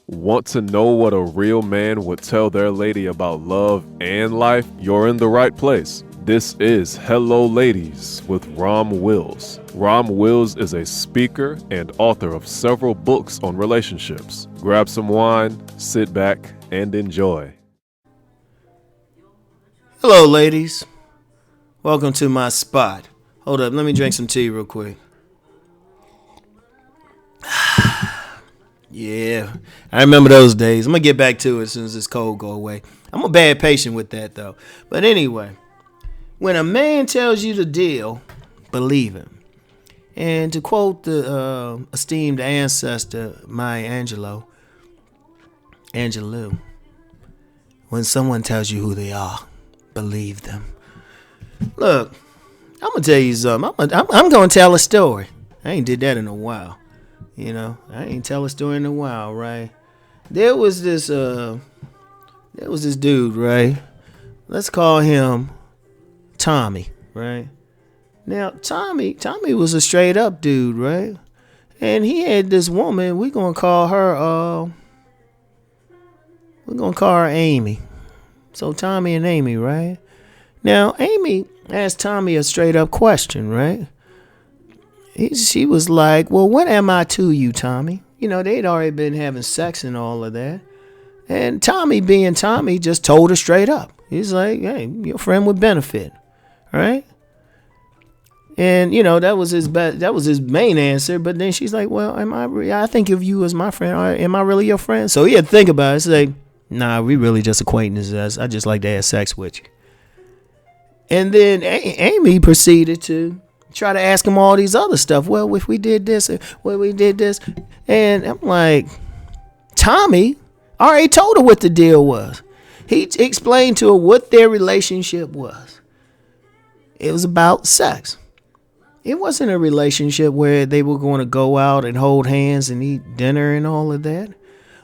Want to know what a real man would tell their lady about love and life? You're in the right place. This is Hello Ladies with Rom Wills. Rom Wills is a speaker and author of several books on relationships. Grab some wine, sit back, and enjoy. Hello, ladies. Welcome to my spot. Hold up, let me drink some tea real quick. Yeah, I remember those days. I'm going to get back to it as soon as this cold go away. I'm a bad patient with that, though. But anyway, when a man tells you the deal, believe him. And to quote the esteemed ancestor, Maya Angelou, when someone tells you who they are, believe them. Look, I'm going to tell you something. I'm going to tell a story. I ain't did that in a while. You know, I ain't tell a story in a while, right? There was this dude, right? Let's call him Tommy, right? Now, Tommy was a straight up dude, right? And he had this woman, we're gonna call her Amy. So Tommy and Amy, right? Now, Amy asked Tommy a straight up question, right? She was like, well, what am I to you, Tommy? You know, they'd already been having sex and all of that. And Tommy, being Tommy, just told her straight up. He's like, hey, your friend would benefit, right? And, you know, that was his main answer. But then she's like, well, I think of you as my friend. Or am I really your friend? So he had to think about it. It's like, nah, we really just acquaintances. I just like to have sex with you. And then Amy proceeded to try to ask him all these other stuff. Well, if we did this, and I'm like, Tommy already told her what the deal was. He explained to her what their relationship was. It was about sex. It wasn't a relationship where they were going to go out and hold hands and eat dinner and all of that.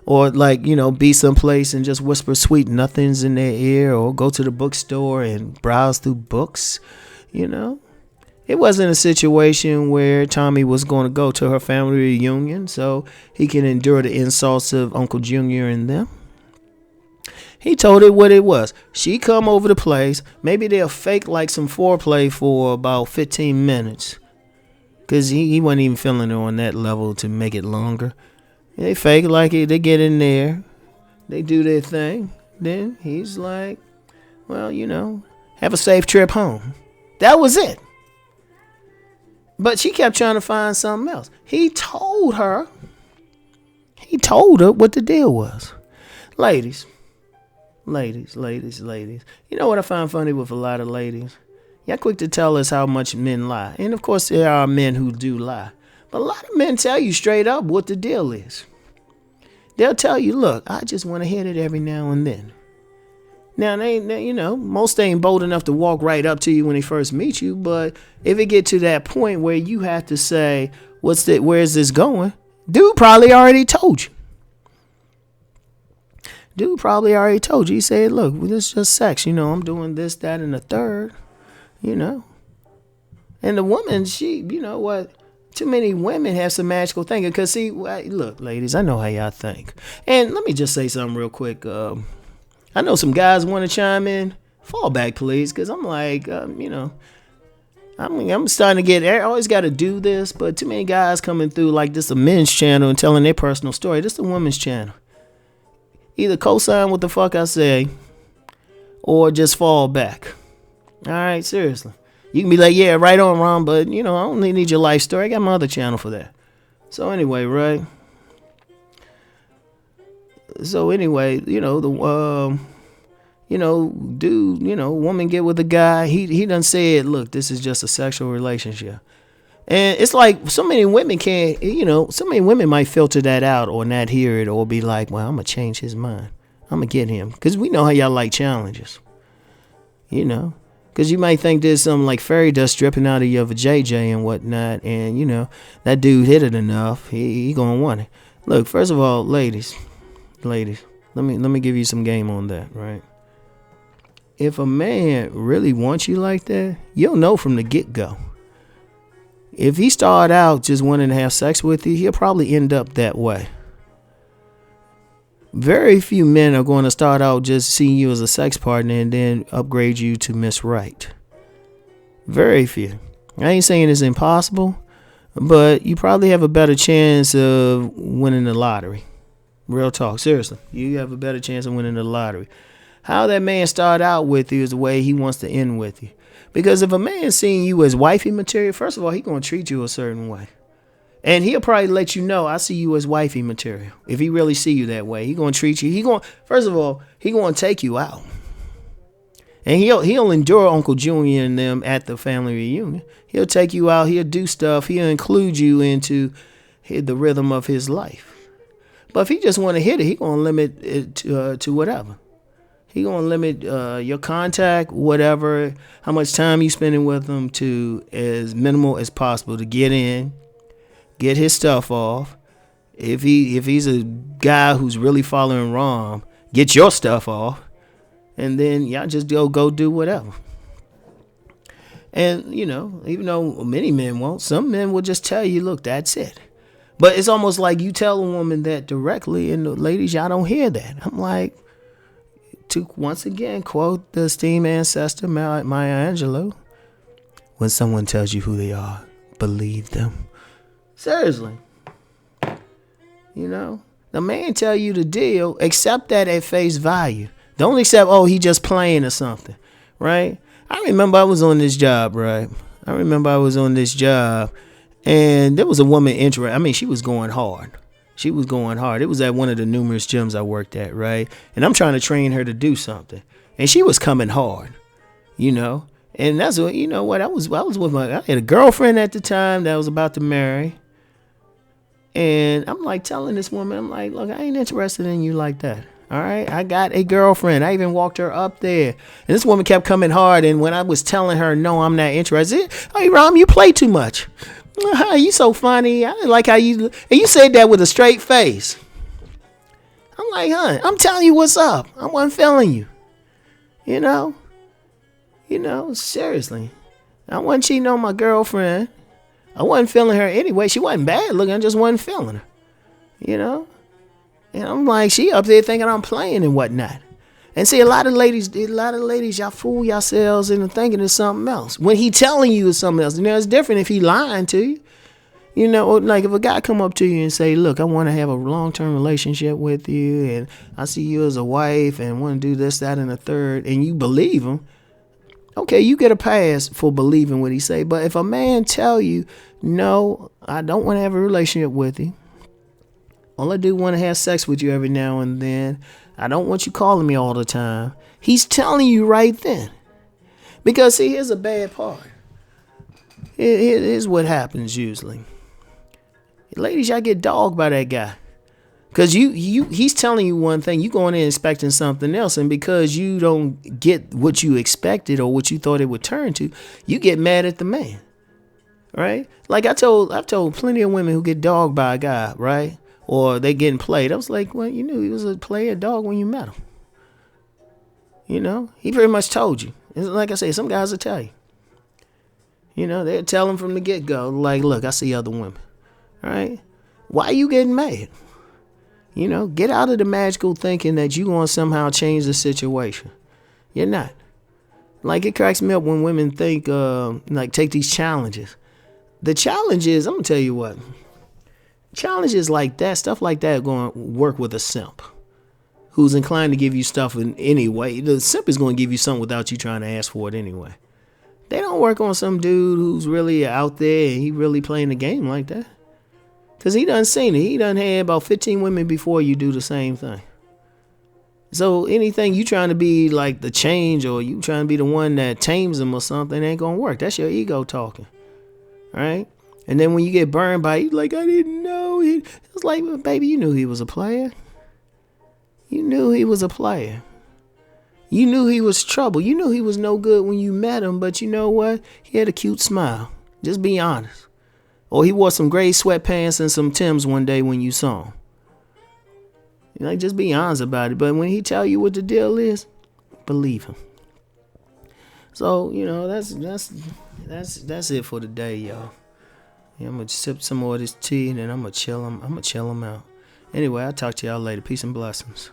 Or like, you know, be someplace and just whisper sweet nothings in their ear, or go to the bookstore and browse through books, you know. It wasn't a situation where Tommy was going to go to her family reunion so he can endure the insults of Uncle Junior and them. He told her what it was. She come over the place. Maybe they'll fake like some foreplay for about 15 minutes. Because he wasn't even feeling her on that level to make it longer. They fake like it. They get in there. They do their thing. Then he's like, well, you know, have a safe trip home. That was it. But she kept trying to find something else. He told her what the deal was. Ladies. You know what I find funny with a lot of ladies? Y'all quick to tell us how much men lie. And of course there are men who do lie. But a lot of men tell you straight up what the deal is. They'll tell you, look, I just want to hit it every now and then. Now, most ain't bold enough to walk right up to you when they first meet you, but if it get to that point where you have to say, where's this going? Dude probably already told you. He said, look, this is just sex. You know, I'm doing this, that, and the third, you know. And the woman, you know what? Too many women have some magical thinking. Because, see, look, ladies, I know how y'all think. And let me just say something real quick. I know some guys want to chime in. Fall back, please, because I'm like, you know, I'm starting to get, I always got to do this, but too many guys coming through like this a men's channel and telling their personal story. This is a woman's channel. Either co-sign what the fuck I say or just fall back. All right, seriously. You can be like, yeah, right on, Ron, but, you know, I don't need your life story. I got my other channel for that. So anyway, right? You know, dude, you know, woman get with a guy. He done said, look, this is just a sexual relationship. And it's like so many women might filter that out or not hear it or be like, well, I'm going to change his mind. I'm going to get him. Because we know how y'all like challenges. You know, because you might think there's some like fairy dust dripping out of your vajayjay and whatnot. And, you know, that dude hit it enough. He going to want it. Look, first of all, ladies, let me give you some game on that, right? If a man really wants you like that, you'll know from the get-go. If he started out just wanting to have sex with you, he'll probably end up that way. Very few men are going to start out just seeing you as a sex partner and then upgrade you to Miss Right. Very few. I ain't saying it's impossible, but you probably have a better chance of winning the lottery. Real talk, seriously. You have a better chance of winning the lottery. How that man start out with you is the way he wants to end with you. Because if a man seeing you as wifey material, first of all, he going to treat you a certain way. And he'll probably let you know, I see you as wifey material. If he really see you that way, he going to treat you. First of all, he going to take you out. And he'll endure Uncle Junior and them at the family reunion. He'll take you out. He'll do stuff. He'll include you into the rhythm of his life. But if he just want to hit it, he going to limit it to whatever. He going to limit your contact, whatever, how much time you spending with him to as minimal as possible to get in, get his stuff off. If he's a guy who's really following Rom, get your stuff off. And then y'all just go do whatever. And, even though many men won't, some men will just tell you, look, that's it. But it's almost like you tell a woman that directly, and the ladies, y'all don't hear that. I'm like, to once again quote the esteemed ancestor Maya Angelou, when someone tells you who they are, believe them. Seriously. The man tell you the deal, accept that at face value. Don't accept, he just playing or something, right? I remember I was on this job, right? And there was a woman interested. I mean, she was going hard. It was at one of the numerous gyms I worked at, right? And I'm trying to train her to do something. And she was coming hard, And that's what, I was with I had a girlfriend at the time that I was about to marry. And I'm like telling this woman, I'm like, look, I ain't interested in you like that. All right, I got a girlfriend. I even walked her up there. And this woman kept coming hard. And when I was telling her, no, I'm not interested. Hey, Rom, you play too much. You so funny. I like how you said that with a straight face. I'm like, I'm telling you what's up. I wasn't feeling you. Seriously. I wasn't cheating on my girlfriend. I wasn't feeling her anyway. She wasn't bad looking. I just wasn't feeling her. And I'm like, she up there thinking I'm playing and whatnot. And see, a lot of ladies, y'all fool yourselves into thinking it's something else. When he telling you it's something else. It's different if he lying to you. Like if a guy come up to you and say, look, I want to have a long-term relationship with you, and I see you as a wife and want to do this, that, and the third, and you believe him, okay, you get a pass for believing what he say. But if a man tell you, no, I don't want to have a relationship with you, all I do want to have sex with you every now and then, I don't want you calling me all the time, he's telling you right then. Because see, here's a bad part. Here's what happens usually. Ladies, y'all get dogged by that guy. Because he's telling you one thing, you going in expecting something else, and because you don't get what you expected or what you thought it would turn to, you get mad at the man. Right? Like I've told plenty of women who get dogged by a guy, right? Or they getting played. I was like, well, you knew he was a player dog when you met him. He pretty much told you. It's like I say, some guys will tell you. They'll tell him from the get-go, like, look, I see other women. All right? Why are you getting mad? Get out of the magical thinking that you're going to somehow change the situation. You're not. Like, it cracks me up when women think, take these challenges. The challenge is, I'm going to tell you what. Challenges like that, stuff like that, are going to work with a simp who's inclined to give you stuff in any way. The simp is going to give you something without you trying to ask for it anyway. They don't work on some dude who's really out there and he really playing the game like that. Because he done seen it. He done had about 15 women before you do the same thing. So anything you trying to be like the change or you trying to be the one that tames them or something ain't going to work. That's your ego talking. All right? And then when you get burned by it, like, I didn't know. It's like, well, baby, you knew he was a player. You knew he was trouble. You knew he was no good when you met him, but you know what? He had a cute smile. Just be honest. Or he wore some gray sweatpants and some Timbs one day when you saw him. Just be honest about it. But when he tell you what the deal is, believe him. So, that's it for today, y'all. I'm gonna sip some more of this tea and then I'm gonna chill him out. Anyway, I'll talk to y'all later. Peace and blessings.